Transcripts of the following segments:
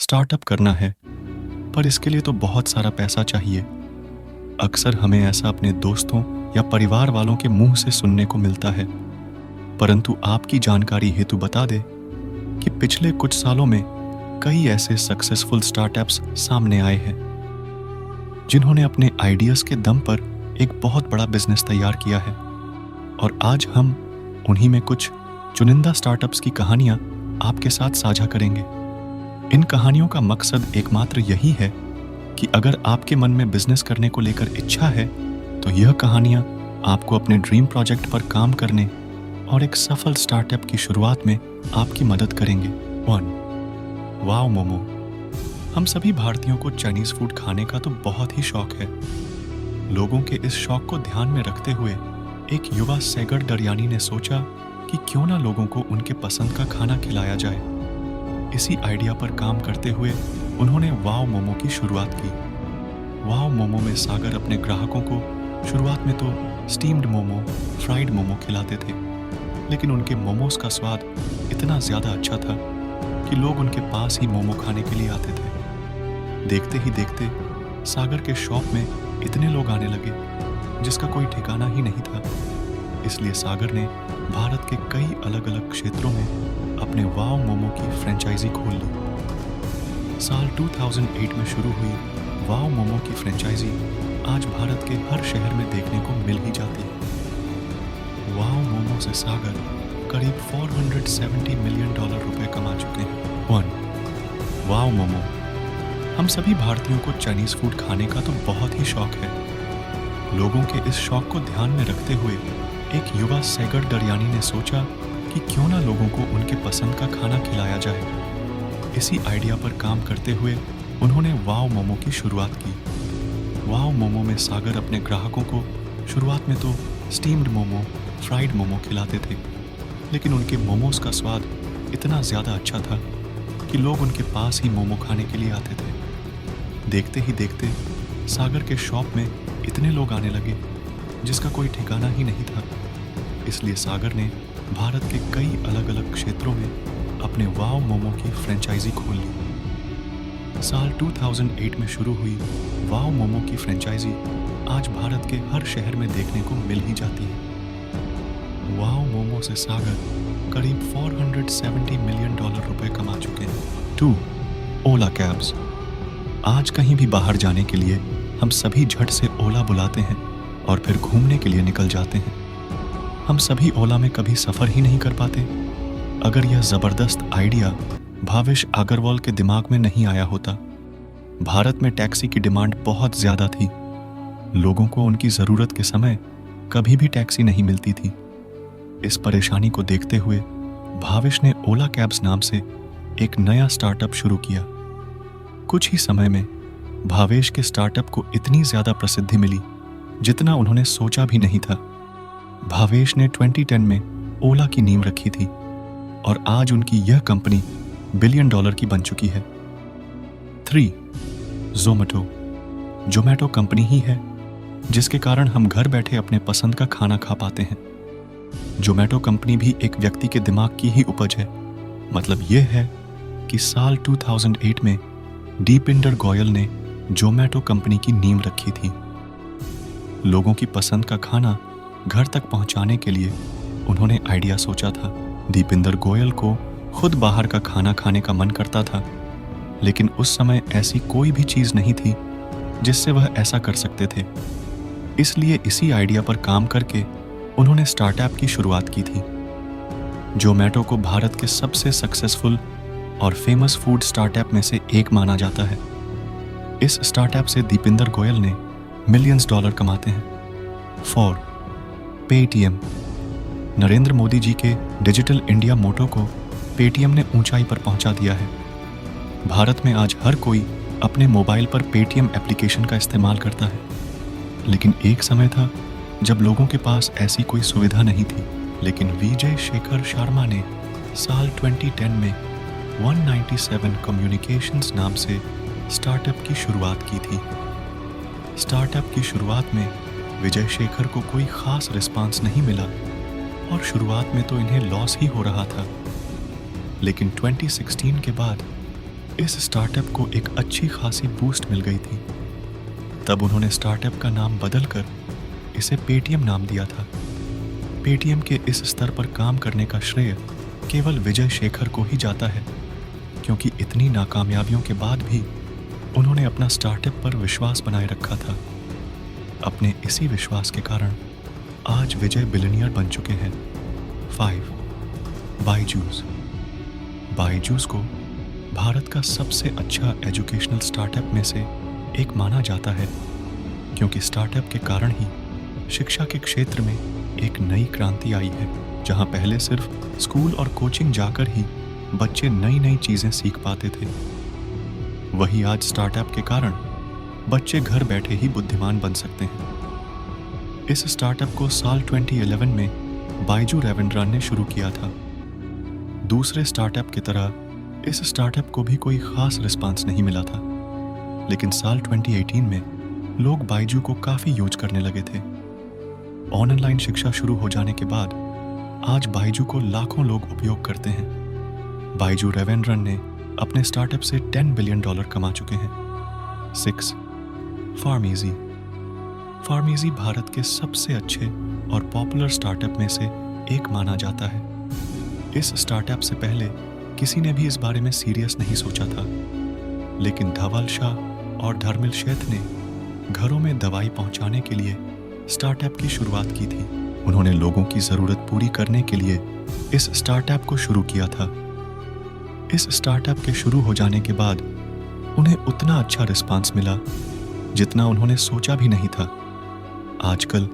Startup करना है, पर इसके लिए तो बहुत सारा पैसा चाहिए। अक्सर हमें ऐसा अपने दोस्तों या परिवार वालों के मुंह से सुनने को मिलता है। परंतु आपकी जानकारी हेतु बता दें कि पिछले कुछ सालों में कई ऐसे सक्सेसफुल स्टार्टअप्स सामने आए हैं जिन्होंने अपने आइडियाज के दम पर एक बहुत बड़ा बिजनेस तैयार किया है। और आज हम उन्हीं में कुछ चुनिंदा स्टार्टअप्स की कहानियां आपके साथ साझा करेंगे। इन कहानियों का मकसद एकमात्र यही है कि अगर आपके मन में बिजनेस करने को लेकर इच्छा है तो यह कहानियां आपको अपने ड्रीम प्रोजेक्ट पर काम करने और एक सफल स्टार्टअप की शुरुआत में आपकी मदद करेंगे। 1. वाव मोमो। हम सभी भारतीयों को चाइनीज फूड खाने का तो बहुत ही शौक है। लोगों के इस शौक को ध्यान में रखते हुए एक युवा सैगड़ दरयानी ने सोचा कि क्यों ना लोगों को उनके पसंद का खाना खिलाया जाए। इसी आइडिया पर काम करते हुए उन्होंने वाव मोमो की शुरुआत की। वाव मोमो में सागर अपने ग्राहकों को शुरुआत में तो स्टीम्ड मोमो, फ्राइड मोमो खिलाते थे, लेकिन उनके मोमोज का स्वाद इतना ज़्यादा अच्छा था कि लोग उनके पास ही मोमो खाने के लिए आते थे। देखते ही देखते सागर के शॉप में इतने लोग आने लगे जिसका कोई ठिकाना ही नहीं था। इसलिए सागर ने भारत के कई अलग अलग क्षेत्रों में अपने वाव मोमो की फ्रेंचाइजी खोल ली। साल 2008 में शुरू हुई वाव मोमो की फ्रेंचाइजी आज भारत के हर शहर में देखने को मिल ही जाती है। वाव मोमो से सागर करीब $470 मिलियन रुपए कमा चुके हैं। 1. वाव मोमो। हम सभी भारतीयों को चाइनीज फूड खाने का तो बहुत ही शौक है। लोगों के इस शौक को ध्यान में रखते हुए एक युवा सैगड़ दरयानी ने सोचा कि क्यों ना लोगों को उनके पसंद का खाना खिलाया जाए। इसी आइडिया पर काम करते हुए उन्होंने वाव मोमो की शुरुआत की। वाव मोमो में सागर अपने ग्राहकों को शुरुआत में तो स्टीम्ड मोमो, फ्राइड मोमो खिलाते थे, लेकिन उनके मोमोज का स्वाद इतना ज़्यादा अच्छा था कि लोग उनके पास ही मोमो खाने के लिए आते थे। देखते ही देखते सागर के शॉप में इतने लोग आने लगे जिसका कोई ठिकाना ही नहीं था। इसलिए सागर ने भारत के कई अलग अलग क्षेत्रों में अपने वाव मोमो की फ्रेंचाइजी खोल ली। साल 2008 में शुरू हुई वाव मोमो की फ्रेंचाइजी आज भारत के हर शहर में देखने को मिल ही जाती है। वाव मोमो से सागर करीब $470 मिलियन रुपए कमा चुके हैं। 2. ओला कैब्स। आज कहीं भी बाहर जाने के लिए हम सभी झट से ओला बुलाते हैं और फिर घूमने के लिए निकल जाते हैं। हम सभी ओला में कभी सफ़र ही नहीं कर पाते। अगर यह ज़बरदस्त आइडिया भावेश अग्रवाल के दिमाग में नहीं आया होता। भारत में टैक्सी की डिमांड बहुत ज़्यादा थी। लोगों को उनकी ज़रूरत के समय कभी भी टैक्सी नहीं मिलती थी। इस परेशानी को देखते हुए भावेश ने ओला कैब्स नाम से एक नया स्टार्टअप शुरू किया। कुछ ही समय में भावेश के स्टार्टअप को इतनी ज़्यादा प्रसिद्धि मिली जितना उन्होंने सोचा भी नहीं था। भावेश ने 2010 में ओला की नींव रखी थी और आज उनकी यह कंपनी $1 बिलियन की बन चुकी है। 3. ज़ोमैटो। ज़ोमैटो कंपनी ही है जिसके कारण हम घर बैठे अपने पसंद का खाना खा पाते हैं। ज़ोमैटो कंपनी भी एक व्यक्ति के दिमाग की ही उपज है। मतलब यह है कि साल 2008 में दीपिंदर गोयल ने ज़ोमैटो कंपनी की नींव रखी थी। लोगों की पसंद का खाना घर तक पहुंचाने के लिए उन्होंने आइडिया सोचा था। दीपिंदर गोयल को खुद बाहर का खाना खाने का मन करता था, लेकिन उस समय ऐसी कोई भी चीज़ नहीं थी जिससे वह ऐसा कर सकते थे। इसलिए इसी आइडिया पर काम करके उन्होंने स्टार्टअप की शुरुआत की थी। ज़ोमैटो को भारत के सबसे सक्सेसफुल और फेमस फूड स्टार्टअप में से एक माना जाता है। इस स्टार्टअप से दीपिंदर गोयल ने मिलियंस डॉलर कमाते हैं। 4. पेटीएम। नरेंद्र मोदी जी के डिजिटल इंडिया मोटो को पेटीएम ने ऊंचाई पर पहुंचा दिया है। भारत में आज हर कोई अपने मोबाइल पर पेटीएम एप्लीकेशन का इस्तेमाल करता है, लेकिन एक समय था जब लोगों के पास ऐसी कोई सुविधा नहीं थी। लेकिन विजय शेखर शर्मा ने साल 2010 में 197 कम्युनिकेशंस नाम से स्टार्टअप की शुरुआत की थी। स्टार्टअप की शुरुआत में विजय शेखर को कोई खास रिस्पांस नहीं मिला और शुरुआत में तो इन्हें लॉस ही हो रहा था। लेकिन 2016 के बाद इस स्टार्टअप को एक अच्छी खासी बूस्ट मिल गई थी। तब उन्होंने स्टार्टअप का नाम बदलकर इसे पेटीएम नाम दिया था। पेटीएम के इस स्तर पर काम करने का श्रेय केवल विजय शेखर को ही जाता है, क्योंकि इतनी नाकामयाबियों के बाद भी उन्होंने अपना स्टार्टअप पर विश्वास बनाए रखा था। अपने इसी विश्वास के कारण आज विजय बिलियनियर बन चुके हैं। 5. बायजूस। बायजूस को भारत का सबसे अच्छा एजुकेशनल स्टार्टअप में से एक माना जाता है, क्योंकि स्टार्टअप के कारण ही शिक्षा के क्षेत्र में एक नई क्रांति आई है। जहां पहले सिर्फ स्कूल और कोचिंग जाकर ही बच्चे नई नई चीजें सीख पाते थे, वही आज स्टार्टअप के कारण बच्चे घर बैठे ही बुद्धिमान बन सकते हैं। इस स्टार्टअप को साल 2011 में बायजू रविंद्रन ने शुरू किया था। दूसरे स्टार्टअप की तरह इस स्टार्टअप को भी कोई खास रिस्पांस नहीं मिला था, लेकिन साल 2018 में लोग बायजू को काफी यूज करने लगे थे। ऑनलाइन शिक्षा शुरू हो जाने के बाद आज बायजू को लाखों लोग उपयोग करते हैं। बायजू रविंद्रन ने अपने स्टार्टअप से $10 बिलियन कमा चुके हैं। 6. फार्मेजी। फार्मेजी भारत के सबसे अच्छे और पॉपुलर स्टार्टअप में से एक माना जाता है। इस स्टार्टअप से पहले किसी ने भी इस बारे में सीरियस नहीं सोचा था, लेकिन धवल शाह और धर्मिल शेठ ने घरों में दवाई पहुंचाने के लिए स्टार्टअप की शुरुआत की थी। उन्होंने लोगों की जरूरत पूरी करने के लिए इस स्टार्टअप को शुरू किया था। इस स्टार्टअप के शुरू हो जाने के बाद उन्हें उतना अच्छा रिस्पांस मिला जितना उन्होंने सोचा भी नहीं था। आजकल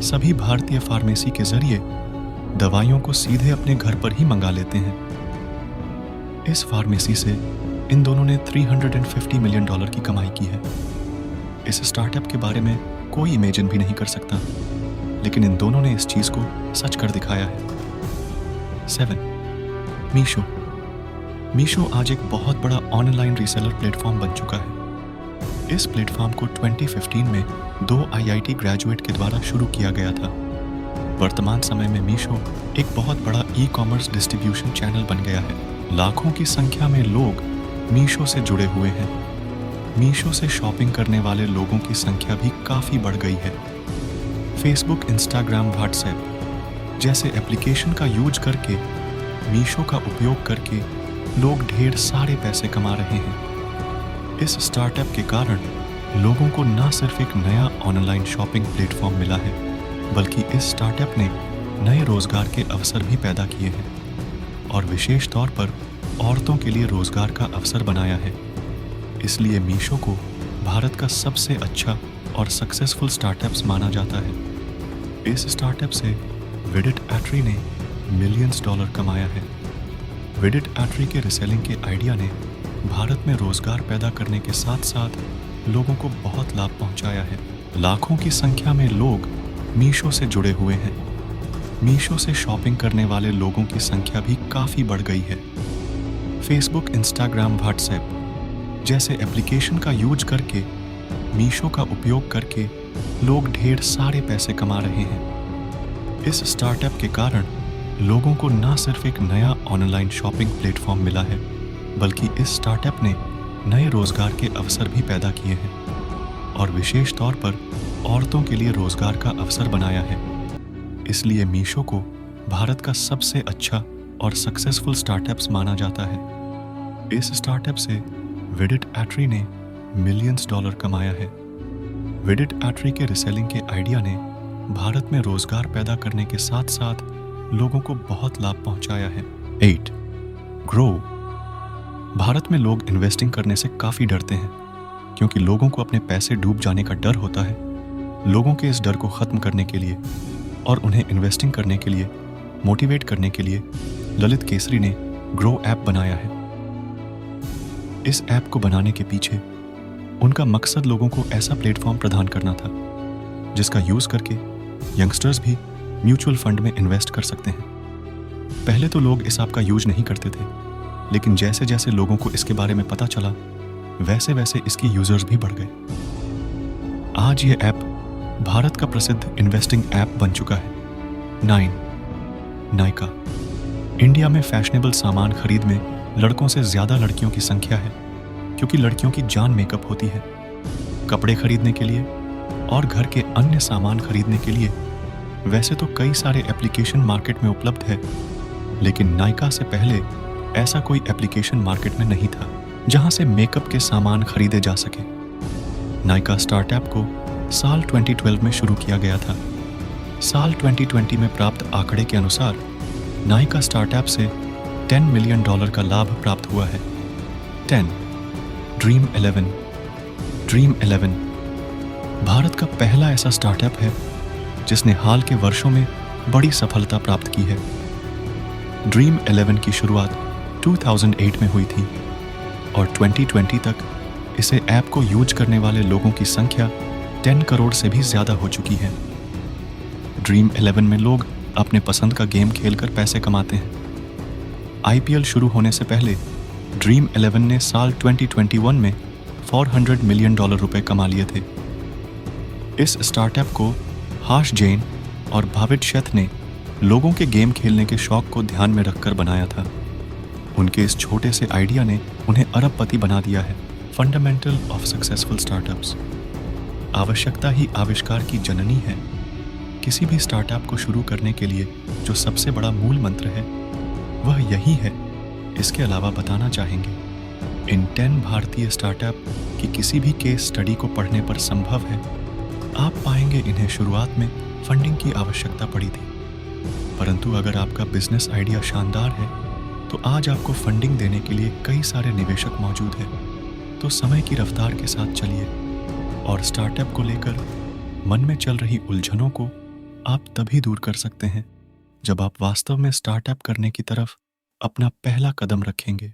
सभी भारतीय फार्मेसी के जरिए दवाइयों को सीधे अपने घर पर ही मंगा लेते हैं। इस फार्मेसी से इन दोनों ने $350 मिलियन की कमाई की है। इस स्टार्टअप के बारे में कोई इमेजिन भी नहीं कर सकता, लेकिन इन दोनों ने इस चीज को सच कर दिखाया है। 7. मीशो। मीशो आज एक बहुत बड़ा ऑनलाइन रीसेलर प्लेटफॉर्म बन चुका है। इस प्लेटफॉर्म को 2015 में 2 IIT ग्रेजुएट के द्वारा शुरू किया गया था। वर्तमान समय में मीशो एक बहुत बड़ा ई-कॉमर्स डिस्ट्रीब्यूशन चैनल बन गया है। लाखों की संख्या में लोग मीशो से जुड़े हुए हैं। मीशो से शॉपिंग करने वाले लोगों की संख्या भी काफी बढ़ गई है। फेसबुक, इंस्टाग्राम, व्हाट्सएप जैसे एप्लीकेशन का यूज करके मीशो का उपयोग करके लोग ढेर सारे पैसे कमा रहे हैं। इस स्टार्टअप के कारण लोगों को न सिर्फ एक नया ऑनलाइन शॉपिंग प्लेटफॉर्म मिला है, बल्कि इस स्टार्टअप ने नए रोजगार के अवसर भी पैदा किए हैं और विशेष तौर पर औरतों के लिए रोजगार का अवसर बनाया है। इसलिए मीशो को भारत का सबसे अच्छा और सक्सेसफुल स्टार्टअप्स माना जाता है। इस स्टार्टअप से विडिट एट्री ने $मिलियंस कमाया है। विडिट एट्री के रिसेलिंग के आइडिया ने भारत में रोजगार पैदा करने के साथ साथ लोगों को बहुत लाभ पहुंचाया है। लाखों की संख्या में लोग मीशो से जुड़े हुए हैं। मीशो से शॉपिंग करने वाले लोगों की संख्या भी काफी बढ़ गई है। फेसबुक, इंस्टाग्राम, व्हाट्सएप जैसे एप्लीकेशन का यूज करके मीशो का उपयोग करके लोग ढेर सारे पैसे कमा रहे हैं। इस स्टार्टअप के कारण लोगों को न सिर्फ एक नया ऑनलाइन शॉपिंग प्लेटफॉर्म मिला है, बल्कि इस स्टार्टअप ने नए रोजगार के अवसर भी पैदा किए हैं और विशेष तौर पर औरतों के लिए रोजगार का अवसर बनाया है। इसलिए मीशो को भारत का सबसे अच्छा और सक्सेसफुल स्टार्टअप्स माना जाता है। इस स्टार्टअप से विडिट एट्री ने $मिलियंस कमाया है। विडिट एट्री के रिसेलिंग के आइडिया ने भारत में रोजगार पैदा करने के साथ साथ लोगों को बहुत लाभ पहुंचाया है। 8. ग्रो। भारत में लोग इन्वेस्टिंग करने से काफी डरते हैं, क्योंकि लोगों को अपने पैसे डूब जाने का डर होता है। लोगों के इस डर को खत्म करने के लिए और उन्हें इन्वेस्टिंग करने के लिए मोटिवेट करने के लिए ललित केसरी ने ग्रो ऐप बनाया है। इस ऐप को बनाने के पीछे उनका मकसद लोगों को ऐसा प्लेटफॉर्म प्रदान करना था जिसका यूज करके यंगस्टर्स भी म्यूचुअल फंड में इन्वेस्ट कर सकते हैं। पहले तो लोग इस ऐप का यूज नहीं करते थे, लेकिन जैसे जैसे लोगों को इसके बारे में पता चला, वैसे वैसे इसकी यूजर्स भी बढ़ गए। आज ये ऐप भारत का प्रसिद्ध इन्वेस्टिंग ऐप बन चुका है। 9. नायका। इंडिया में फैशनेबल सामान खरीद में लड़कों से ज्यादा लड़कियों की संख्या है। क्योंकि लड़कियों की जान मेकअप होती है। कपड़े खरीदने के लिए और घर के अन्य सामान खरीदने के लिए वैसे तो कई सारे एप्लीकेशन मार्केट में उपलब्ध है, लेकिन नायका से पहले ऐसा कोई एप्लीकेशन मार्केट में नहीं था जहां से मेकअप के सामान खरीदे जा सके। नायका स्टार्टअप को साल 2012 में शुरू किया गया था। साल 2020 में प्राप्त आंकड़े के अनुसार नायका स्टार्टअप से $10 मिलियन का लाभ प्राप्त हुआ है। 10 ड्रीम 11 ड्रीम 11 भारत का पहला ऐसा स्टार्टअप है जिसने हाल के वर्षों में बड़ी सफलता प्राप्त की है। ड्रीम 11 की शुरुआत 2008 में हुई थी और 2020 तक इसे ऐप को यूज करने वाले लोगों की संख्या 10 करोड़ से भी ज्यादा हो चुकी है। ड्रीम 11 में लोग अपने पसंद का गेम खेलकर पैसे कमाते हैं। आईपीएल शुरू होने से पहले ड्रीम 11 ने साल 2021 में $400 मिलियन रुपए कमा लिए थे। इस स्टार्टअप को हाश जैन और भावित शेथ ने लोगों के गेम खेलने के शौक को ध्यान में रखकर बनाया था। उनके इस छोटे से आइडिया ने उन्हें अरबपति बना दिया है। Fundamental of successful startups. आवश्यकता ही आविष्कार की जननी है। किसी भी स्टार्टअप को शुरू करने के लिए जो सबसे बड़ा मूल मंत्र है वह यही है। इसके अलावा बताना चाहेंगे, इन 10 भारतीय स्टार्टअप की किसी भी केस स्टडी को पढ़ने पर संभव है आप पाएंगे इन्हें शुरुआत में फंडिंग की आवश्यकता पड़ी थी, परंतु अगर आपका बिजनेस आइडिया शानदार है तो आज आपको फंडिंग देने के लिए कई सारे निवेशक मौजूद हैं। तो समय की रफ्तार के साथ चलिए और स्टार्टअप को लेकर मन में चल रही उलझनों को आप तभी दूर कर सकते हैं जब आप वास्तव में स्टार्टअप करने की तरफ अपना पहला कदम रखेंगे।